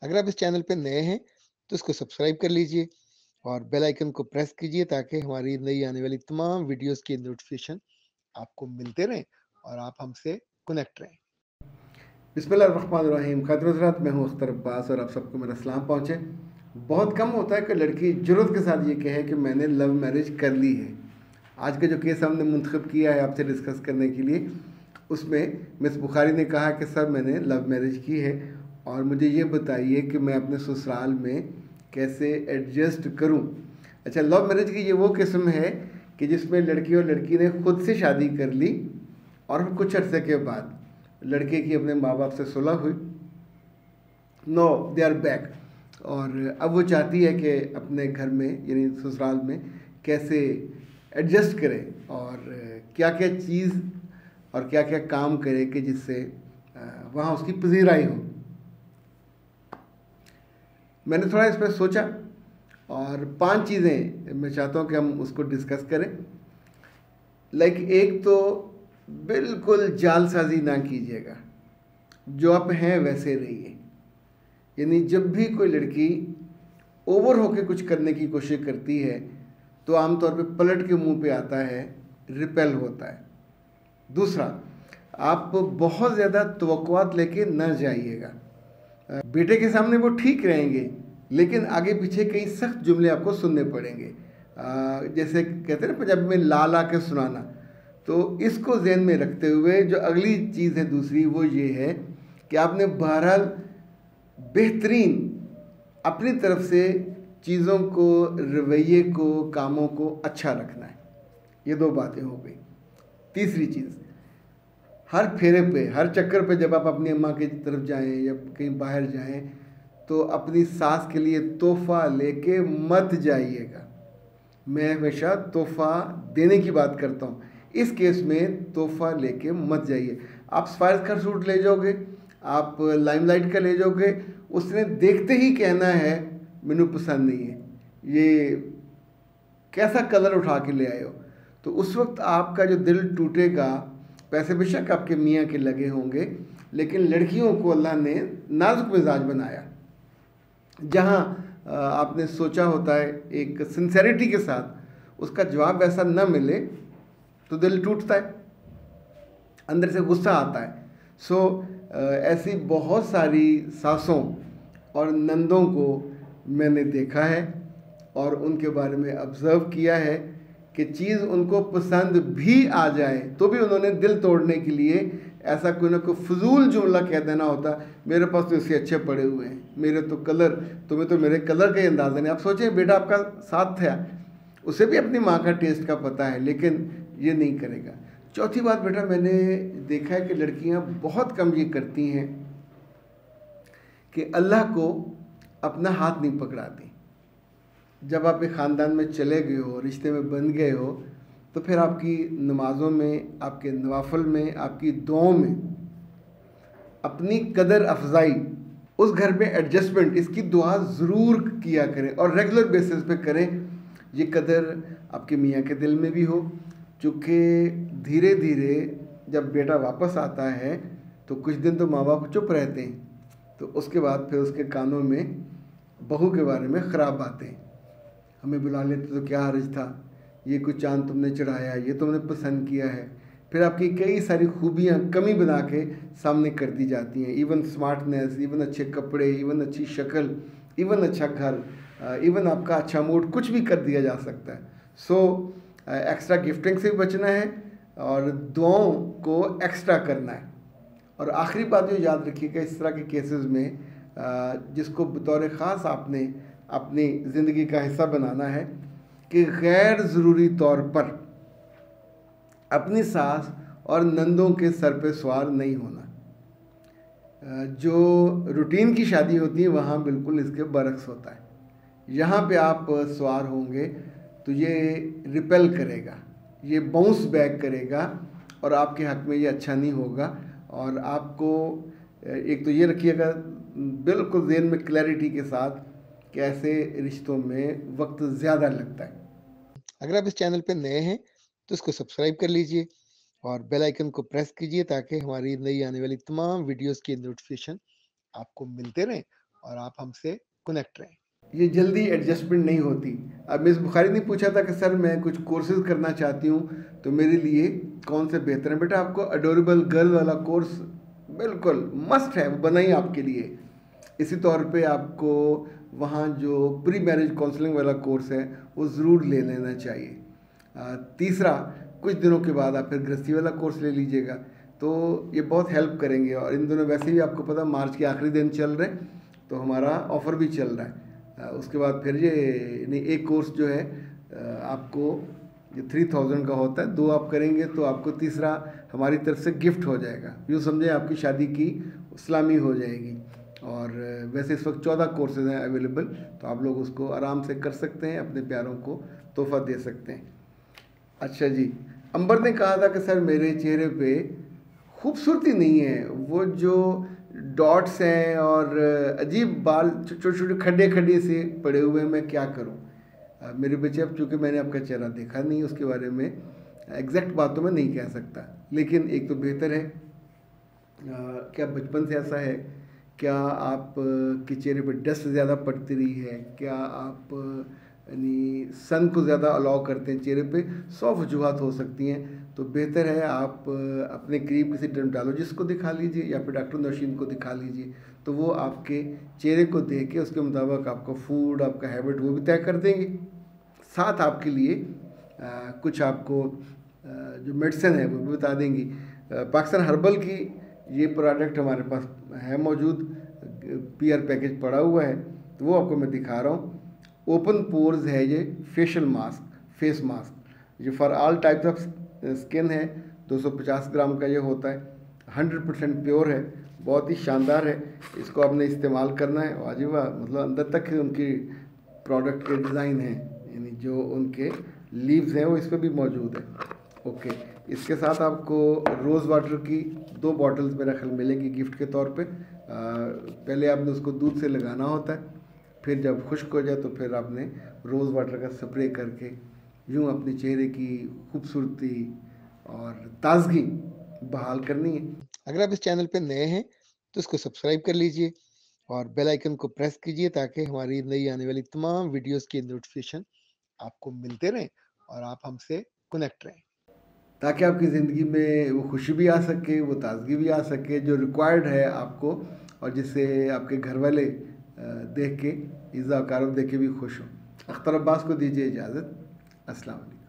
अगर आप इस चैनल पे नए हैं तो इसको सब्सक्राइब कर लीजिए और बेल आइकन को प्रेस कीजिए ताकि हमारी नई आने वाली तमाम वीडियोस की नोटिफिकेशन आपको मिलते रहें और आप हमसे कनेक्ट रहें। बिस्मिल्लाहिर्रहमानिर्रहीम। ख़ातिन-ए-हज़रात, मैं हूँ अख्तर अब्बास और आप सबको मेरा सलाम पहुँचे। बहुत कम होता है कि लड़की जुर्रत के साथ ये कहे कि मैंने लव मैरिज कर ली है। आज का जो केस हमने मुंतखब किया है आपसे डिस्कस करने के लिए, उसमें मिस बुखारी ने कहा कि सर मैंने लव मैरिज की है और मुझे ये बताइए कि मैं अपने ससुराल में कैसे एडजस्ट करूँ। अच्छा, लव मैरिज की ये वो किस्म है कि जिसमें लड़की और लड़की ने खुद से शादी कर ली और फिर कुछ अरसे के बाद लड़के की अपने माँ बाप से सुलह हुई। नो, दे आर बैक और अब वो चाहती है कि अपने घर में यानी ससुराल में कैसे एडजस्ट करे और क्या क्या चीज़ और क्या क्या काम करे कि जिससे वहाँ उसकी पजीराई हो। मैंने थोड़ा इस पर सोचा और 5 चीज़ें मैं चाहता हूँ कि हम उसको डिस्कस करें। लाइक, एक तो बिल्कुल जालसाजी ना कीजिएगा, जो आप हैं वैसे रहिए। यानी जब भी कोई लड़की ओवर होके कुछ करने की कोशिश करती है तो आमतौर पे पलट के मुंह पे आता है, रिपेल होता है। दूसरा, आप बहुत ज़्यादा तवक्कुआत लेके न जाइएगा। बेटे के सामने वो ठीक रहेंगे लेकिन आगे पीछे कई सख्त जुमले आपको सुनने पड़ेंगे। जैसे कहते हैं ना पंजाबी में, ला ला के सुनाना। तो इसको जहन में रखते हुए जो अगली चीज़ है दूसरी, वो ये है कि आपने बहरहाल बेहतरीन अपनी तरफ से चीज़ों को, रवैये को, कामों को अच्छा रखना है। ये 2 बातें हो गई। तीसरी चीज़, हर फेरे पे, हर चक्कर पे जब आप अपनी अम्मा की तरफ जाएं या कहीं बाहर जाएं तो अपनी सास के लिए तोहफ़ा लेके मत जाइएगा। मैं हमेशा तोहफ़ा देने की बात करता हूँ, इस केस में तोहफ़ा लेके मत जाइए। आप सफारिश का सूट ले जाओगे, आप लाइमलाइट का ले जाओगे, उसने देखते ही कहना है मैनू पसंद नहीं है, ये कैसा कलर उठा के ले आए हो। तो उस वक्त आपका जो दिल टूटेगा। पैसे बेशक आपके मियाँ के लगे होंगे लेकिन लड़कियों को अल्लाह ने नाजुक मिजाज बनाया। जहाँ आपने सोचा होता है एक सिंसेरिटी के साथ, उसका जवाब वैसा न मिले तो दिल टूटता है, अंदर से गुस्सा आता है। सो ऐसी बहुत सारी सासों और नंदों को मैंने देखा है और उनके बारे में ऑब्ज़र्व किया है कि चीज़ उनको पसंद भी आ जाए तो भी उन्होंने दिल तोड़ने के लिए ऐसा कोई ना कोई फजूल जुमला कह देना होता, मेरे पास तो इससे अच्छे पड़े हुए हैं, मेरे तो कलर, तुम्हें तो मेरे कलर का ही अंदाज़ा नहीं। आप सोचें, बेटा आपका साथ था, उसे भी अपनी माँ का टेस्ट का पता है लेकिन ये नहीं करेगा। चौथी बात, बेटा मैंने देखा है कि लड़कियाँ बहुत कम ये करती हैं कि अल्लाह को अपना हाथ नहीं पकड़ाती। जब आप एक ख़ानदान में चले गए हो, रिश्ते में बन गए हो, तो फिर आपकी नमाज़ों में, आपके नवाफल में, आपकी दुआओं में अपनी कदर अफजाई, उस घर में एडजस्टमेंट, इसकी दुआ ज़रूर किया करें और रेगुलर बेसिस पे करें। ये कदर आपके मियाँ के दिल में भी हो, चूँकि धीरे धीरे जब बेटा वापस आता है तो कुछ दिन तो माँ बाप चुप रहते हैं, तो उसके बाद फिर उसके कानों में बहू के बारे में ख़राब बातें, हमें बुला लेते तो क्या हर्ज था, ये कुछ चाँद तुमने चढ़ाया, ये तुमने पसंद किया है। फिर आपकी कई सारी खूबियाँ कमी बना के सामने कर दी जाती हैं। इवन स्मार्टनेस, इवन अच्छे कपड़े, इवन अच्छी शक्ल, इवन अच्छा घर, इवन आपका अच्छा मूड, कुछ भी कर दिया जा सकता है। सो एक्स्ट्रा गिफ्टिंग से भी बचना है और दुआओं को एक्स्ट्रा करना है। और आखिरी बात जो याद रखिएगा इस तरह के केसेस में, जिसको बतौर ख़ास आपने अपनी ज़िंदगी का हिस्सा बनाना है, कि गैर ज़रूरी तौर पर अपनी सास और नंदों के सर पे सवार नहीं होना। जो रूटीन की शादी होती है वहाँ बिल्कुल इसके बरक्स होता है। यहाँ पे आप सवार होंगे तो ये रिपेल करेगा, ये बाउंस बैक करेगा और आपके हक़ में ये अच्छा नहीं होगा। और आपको एक तो ये रखिएगा बिल्कुल ज़हन में क्लैरिटी के साथ कि ऐसे रिश्तों में वक्त ज़्यादा लगता है। अगर आप इस चैनल पे नए हैं तो इसको सब्सक्राइब कर लीजिए और बेल आइकन को प्रेस कीजिए ताकि हमारी नई आने वाली तमाम वीडियोस की नोटिफिकेशन आपको मिलते रहें और आप हमसे कनेक्ट रहें। ये जल्दी एडजस्टमेंट नहीं होती। अब मिस बुखारी ने पूछा था कि सर मैं कुछ कोर्सेज करना चाहती हूँ तो मेरे लिए कौन से बेहतर हैं। बेटा आपको अडोरेबल गर्ल वाला कोर्स बिल्कुल मस्ट है, वो बना ही आपके लिए। इसी तौर पे आपको वहाँ जो प्री मैरिज काउंसलिंग वाला कोर्स है वो ज़रूर ले लेना चाहिए। तीसरा, कुछ दिनों के बाद आप फिर गृहस्थी वाला कोर्स ले लीजिएगा, तो ये बहुत हेल्प करेंगे। और इन दिनों वैसे भी आपको पता मार्च के आखिरी दिन चल रहे हैं तो हमारा ऑफ़र भी चल रहा है। उसके बाद फिर ये नहीं, एक कोर्स जो है आपको ये 3000 का होता है, 2 आप करेंगे तो आपको तीसरा हमारी तरफ से गिफ्ट हो जाएगा। यूँ समझें आपकी शादी की इस्लामी हो जाएगी। और वैसे इस वक्त 14 कोर्सेज हैं अवेलेबल, तो आप लोग उसको आराम से कर सकते हैं, अपने प्यारों को तोहफा दे सकते हैं। अच्छा जी, अंबर ने कहा था कि सर मेरे चेहरे पे खूबसूरती नहीं है, वो जो डॉट्स हैं और अजीब बाल छोटे छोटे खड्डे खड्डे से पड़े हुए हैं, मैं क्या करूं? मेरे बच्चे, अब चूँकि मैंने आपका चेहरा देखा नहीं, उसके बारे में एग्जैक्ट बातों में नहीं कह सकता, लेकिन एक तो बेहतर है, क्या बचपन से ऐसा है? क्या आप के चेहरे पर डस्ट ज़्यादा पड़ती रही है? क्या आप यानी सन को ज़्यादा अलाउ करते हैं चेहरे पे? 100 वजूहत हो सकती हैं। तो बेहतर है आप अपने करीब किसी डर्मेटोलॉजिस्ट को दिखा लीजिए या फिर डॉक्टर नौशीन को दिखा लीजिए, तो वो आपके चेहरे को देख के उसके मुताबिक आपका फूड, आपका हैबिट वो भी तय कर देंगे। साथ आपके लिए कुछ आपको जो मेडिसिन है वो भी बता देंगी। पाकिस्तान हर्बल की ये प्रोडक्ट हमारे पास है मौजूद, पीआर पैकेज पड़ा हुआ है, तो वो आपको मैं दिखा रहा हूँ। ओपन पोर्स है ये फेशियल मास्क, फेस मास्क, ये for all types of skin है। 250 ग्राम का ये होता है, 100% प्योर है, बहुत ही शानदार है। इसको आपने इस्तेमाल करना है। वाजिब, मतलब अंदर तक उनकी प्रोडक्ट के डिज़ाइन हैं, यानी जो उनके लीव्स हैं वो इस पर भी मौजूद है। ओके, इसके साथ आपको रोज़ वाटर की 2 बॉटल्स मेरा ख्याल मिलेंगी गिफ्ट के तौर पे। पहले आपने उसको दूध से लगाना होता है, फिर जब खुश्क हो जाए तो फिर आपने रोज़ वाटर का स्प्रे करके यूँ अपने चेहरे की खूबसूरती और ताजगी बहाल करनी है। अगर आप इस चैनल पे नए हैं तो इसको सब्सक्राइब कर लीजिए और बेल आइकन को प्रेस कीजिए ताकि हमारी नई आने वाली तमाम वीडियोस की नोटिफिकेशन आपको मिलते रहें और आप हमसे कनेक्ट रहें, ताकि आपकी ज़िंदगी में वो खुशी भी आ सके, वो ताजगी भी आ सके जो रिक्वायर्ड है आपको, और जिससे आपके घर वाले देख के, इज़्ज़ा वक़ारत देख के भी खुश हों। अख्तर अब्बास को दीजिए इजाज़त। अस्सलाम वालेकुम।